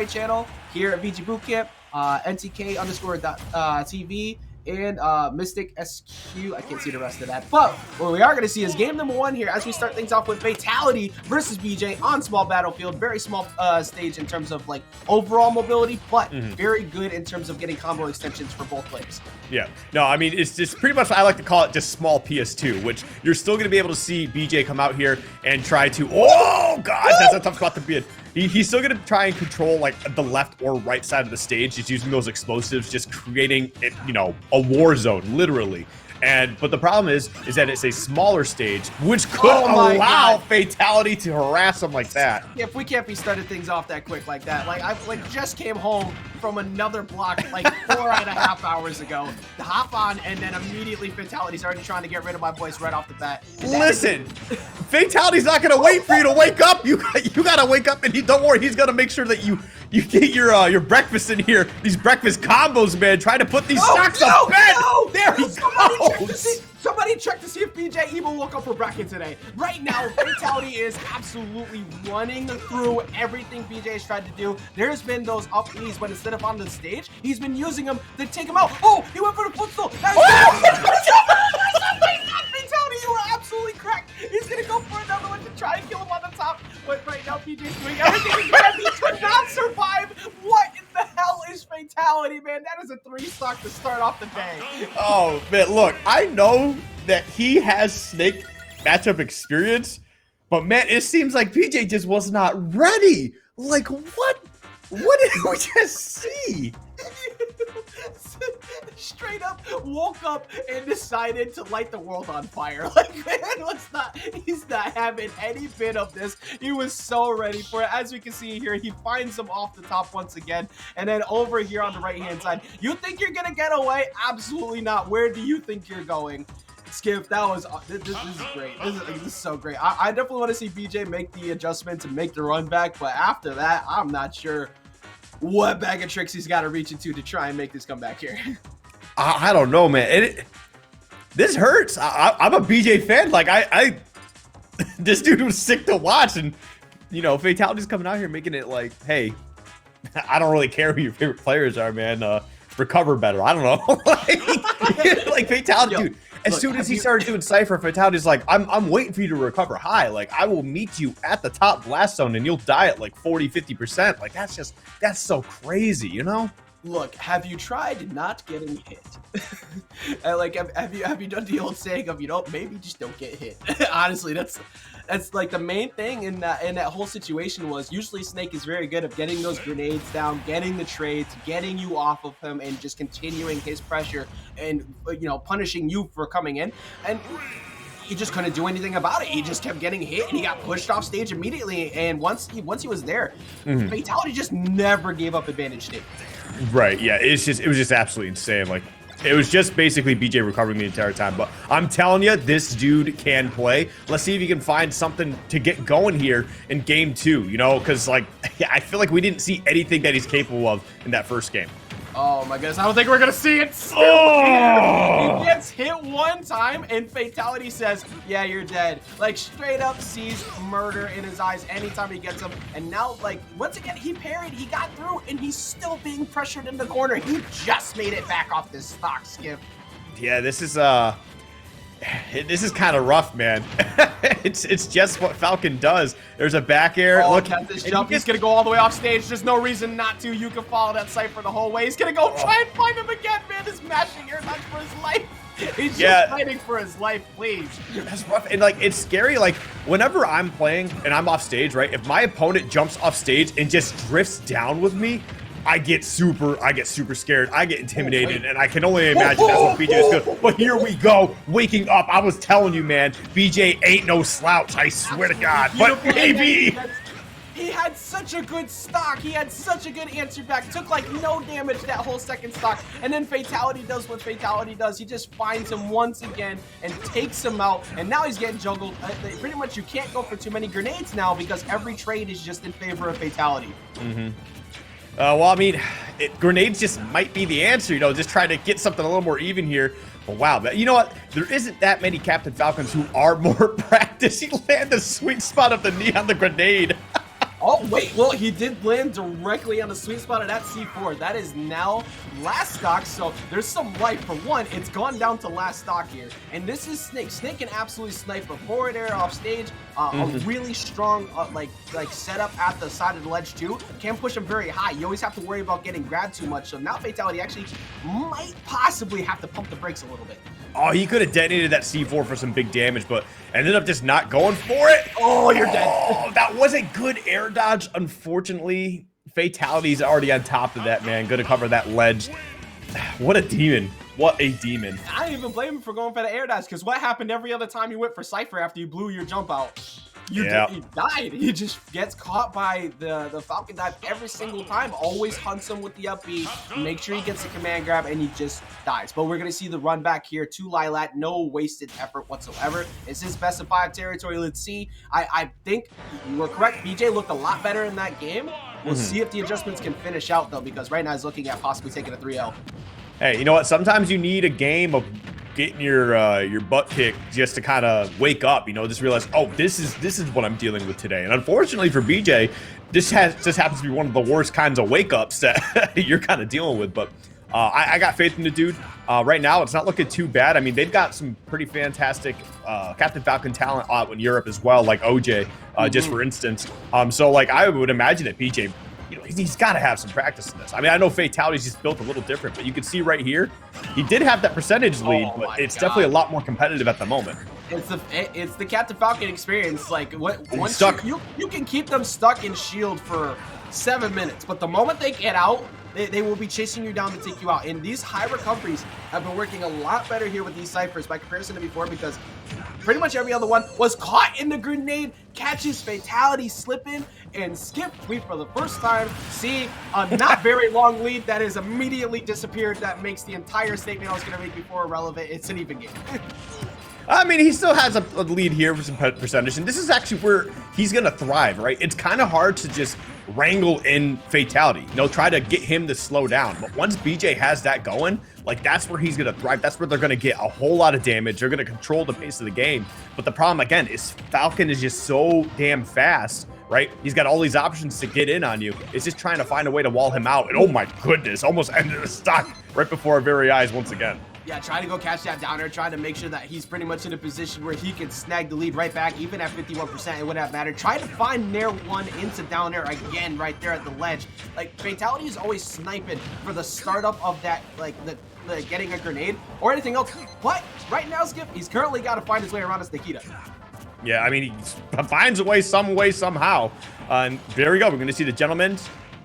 channel here at VGBootCamp, NTK_TV, and Mystic SQ. I can't see the rest of that. But what we are going to see is game number 1 here as we start things off with Fatality versus BeJay on small battlefield. Very small stage in terms of like overall mobility, but very good in terms of getting combo extensions for both players. Yeah, no, I mean, it's just pretty much, I like to call it just small PS2, which you're still going to be able to see BeJay come out here and try to, oh god, that's a tough spot to be in. He's still going to try and control like the left or right side of the stage, just using those explosives, just creating it, you know, a war zone, literally. But the problem is that it's a smaller stage, which could allow Fatality to harass him like that. Yeah, if we can't be starting things off that quick like that. Like, I just came home from another block like 4.5 hours ago. To hop on, and then immediately Fatality's already trying to get rid of my voice right off the bat. Listen, Fatality's not gonna wait for you to wake up. You gotta wake up, and don't worry, he's gonna make sure that you get your breakfast in here. These breakfast combos, man. Try to put these stocks up bed. No, there he goes. Somebody check to see if BeJay even woke up for breakfast today. Right now, Fatality is absolutely running through everything BeJay has tried to do. There's been those up E's, but instead of on the stage, he's been using them to take him out. Oh, he went for the footstool. Fatality, you were absolutely correct. He's gonna go for another one to try and kill him on the top. But right now, BeJay's doing everything he can. He could not survive. What in the hell is Fatality, man? That is a 3-stock to start off the day. Oh, man, look, I know that he has Snake matchup experience, but man, it seems like BeJay just was not ready. Like, what did we just see? Straight up woke up and decided to light the world on fire. Like, man, he's not having any bit of this. He was so ready for it. As we can see here, he finds him off the top once again. And then over here on the right-hand side, you think you're gonna get away? Absolutely not. Where do you think you're going? Skip, that was this is great. This is so great. I definitely want to see BeJay make the adjustment to make the run back, but after that, I'm not sure what bag of tricks he's got to reach into to try and make this comeback here. I don't know, man. This hurts. I'm a BeJay fan. Like, this dude was sick to watch, and you know, Fatality's coming out here making it like, hey, I don't really care who your favorite players are, man. Recover better. I don't know. like Fatality, dude. As soon as he started doing Cypher, Fatality's like, I'm waiting for you to recover high. Like, I will meet you at the top blast zone and you'll die at like 40-50%. Like, that's so crazy, you know? Look, have you tried not getting hit? Like, have you done the old saying of, you know, maybe just don't get hit? Honestly, that's like the main thing in that whole situation was usually Snake is very good at getting those grenades down, getting the trades, getting you off of him, and just continuing his pressure and, you know, punishing you for coming in. And he just couldn't do anything about it. He just kept getting hit, and he got pushed off stage immediately. And once he was there, Fatality just never gave up advantage state. Right, yeah, it was just absolutely insane. Like, it was just basically BeJay recovering the entire time. But I'm telling you, this dude can play. Let's see if he can find something to get going here in game 2, you know? Because, like, I feel like we didn't see anything that he's capable of in that first game. Oh my goodness, I don't think we're gonna see it. Oh! He gets hit one time and Fatality says, yeah, you're dead. Like, straight up sees murder in his eyes anytime he gets him. And now, like, once again, he parried, he got through, and he's still being pressured in the corner. He just made it back off this stock, Skip. Yeah, this is kind of rough, man. it's just what Falcon does. There's a back air. Oh, look at this jump. He's gonna go all the way off stage. There's no reason not to. You can follow that Cypher the whole way. He's gonna go try and find him again, man. He's mashing air touch for his life. He's just fighting for his life, please. That's rough. And like, it's scary. Like, whenever I'm playing and I'm off stage, right? If my opponent jumps off stage and just drifts down with me, I get super scared. I get intimidated, and I can only imagine that's what BeJay is doing. But here we go, waking up. I was telling you, man, BeJay ain't no slouch. I swear to God. But maybe he had such a good stock. He had such a good answer back. Took like no damage that whole second stock. And then Fatality does what Fatality does. He just finds him once again and takes him out. And now he's getting juggled. Pretty much you can't go for too many grenades now because every trade is just in favor of Fatality. Well, I mean, grenades just might be the answer, you know, just try to get something a little more even here. But wow, you know what? There isn't that many Captain Falcons who are more practiced. He landed the sweet spot of the knee on the grenade. Oh, wait, well, he did land directly on the sweet spot of that C4. That is now last stock, so there's some life. For one, it's gone down to last stock here. And this is Snake. Snake can absolutely snipe a forward air off stage. A really strong, like setup at the side of the ledge, too. Can't push him very high. You always have to worry about getting grabbed too much. So now Fatality actually might possibly have to pump the brakes a little bit. Oh, he could have detonated that C4 for some big damage, but ended up just not going for it. Oh, you're dead. Oh, that was a good air dodge. Unfortunately, Fatality's already on top of that, man. Good to cover that ledge. What a demon. What a demon. I didn't even blame him for going for the air dodge, because what happened every other time you went for Cypher after you blew your jump out? He died. He just gets caught by the Falcon dive every single time. Always hunts him with the up B. Make sure he gets the command grab, and he just dies. But we're going to see the run back here to Lilat. No wasted effort whatsoever. It's his best of 5 territory. Let's see. I think you were correct. BeJay looked a lot better in that game. We'll see if the adjustments can finish out, though, because right now he's looking at possibly taking a 3-0. Hey, you know what? Sometimes you need a game of getting your butt kicked just to kind of wake up, you know, just realize, oh, this is what I'm dealing with today. And unfortunately for BeJay, this just happens to be one of the worst kinds of wake ups that you're kind of dealing with. But I got faith in the dude. Right now, it's not looking too bad. I mean, they've got some pretty fantastic Captain Falcon talent out in Europe as well, like OJ, just for instance. So like I would imagine that BeJay, you know, he's got to have some practice in this. I mean, I know Fatality's just built a little different, but you can see right here, he did have that percentage lead, but it's definitely a lot more competitive at the moment. It's the Captain Falcon experience. Like once you can keep them stuck in shield for 7 minutes, but the moment they get out, they will be chasing you down to take you out. And these high recoveries have been working a lot better here with these ciphers by comparison to before, because pretty much every other one was caught in the grenade, catches Fatality slipping, and Skip, we for the first time see a not very long lead that is immediately disappeared. That makes the entire statement I was going to make before irrelevant. It's an even game. I mean, he still has a lead here for some percentage, and this is actually where he's going to thrive, right? It's kind of hard to just wrangle in Fatality, you know, try to get him to slow down. But once BeJay has that going, like, that's where he's going to thrive. That's where they're going to get a whole lot of damage. They're going to control the pace of the game. But the problem, again, is Falcon is just so damn fast, right? He's got all these options to get in on you. It's just trying to find a way to wall him out. And oh my goodness, almost ended the stock right before our very eyes once again. Yeah, trying to go catch that downer, trying to make sure that he's pretty much in a position where he can snag the lead right back, even at 51%, it wouldn't have mattered. Try to find Nair 1 into down air again right there at the ledge. Like, Fatality is always sniping for the startup of that, like, the getting a grenade or anything else. But right now, Skip, he's currently got to find his way around his Nikita. Yeah, I mean, he finds a way, somehow. And there we go. We're going to see the gentleman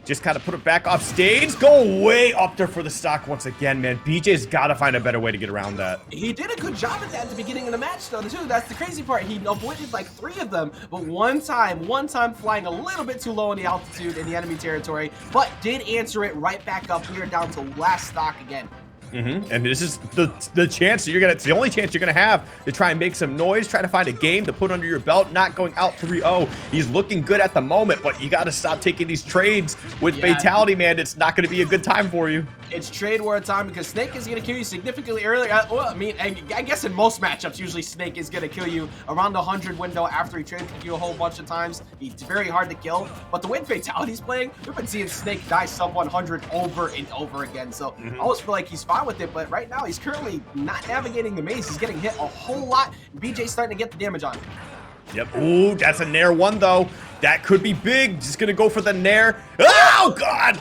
just kind of put it back off stage, go way up there for the stock once again, man. BeJay's got to find a better way to get around that. He did a good job at that at the beginning of the match, though, too. That's the crazy part. He avoided like 3 of them, but one time flying a little bit too low in the altitude in the enemy territory, but did answer it right back up. We are down to last stock again. And this is the chance that you're gonna, it's the only chance you're gonna have to try and make some noise, try to find a game to put under your belt, not going out 3-0. He's looking good at the moment, but you got to stop taking these trades with Fatality, man. It's not going to be a good time for you. It's trade war time because Snake is going to kill you significantly earlier. Well, I mean, I guess in most matchups, usually Snake is going to kill you around the 100 window after he trades with you a whole bunch of times. He's very hard to kill, but the way Fatality's playing, we've been seeing Snake die sub 100 over and over again. So I always feel like he's fine with it, but right now he's currently not navigating the maze. He's getting hit a whole lot. BeJay's starting to get the damage on him. Yep. Ooh, that's a Nair 1, though. That could be big. Just going to go for the Nair. Oh, God.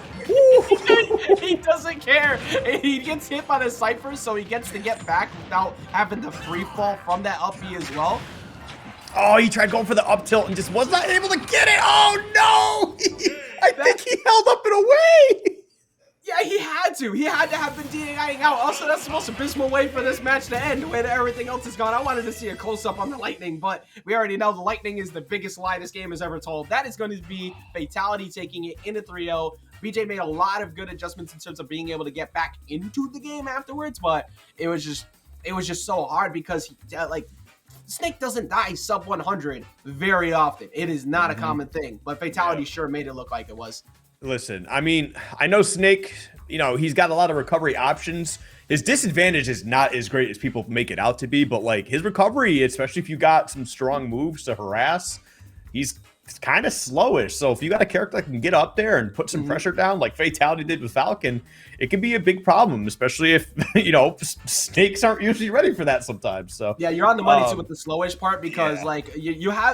He doesn't care. He gets hit by the Cypher, so he gets to get back without having to free fall from that up B as well. Oh, he tried going for the up tilt and just was not able to get it. Oh, no. I think he held up and away. Yeah, he had to. He had to have been DAIing out. Also, that's the most abysmal way for this match to end, the way that everything else is gone. I wanted to see a close-up on the Lightning, but we already know the Lightning is the biggest lie this game has ever told. That is going to be Fatality taking it into 3-0. BeJay made a lot of good adjustments in terms of being able to get back into the game afterwards, but it was just so hard because like Snake doesn't die sub 100 very often. It is not a common thing, but Fatality sure made it look like it was. Listen, I mean, I know Snake, you know, he's got a lot of recovery options. His disadvantage is not as great as people make it out to be, but like his recovery, especially if you got some strong moves to harass, he's it's kind of slowish. So if you got a character that can get up there and put some pressure down, like Fatality did with Falcon, it can be a big problem, especially if snakes aren't usually ready for that sometimes. So yeah, you're on the money too with the slowish part because yeah. like you have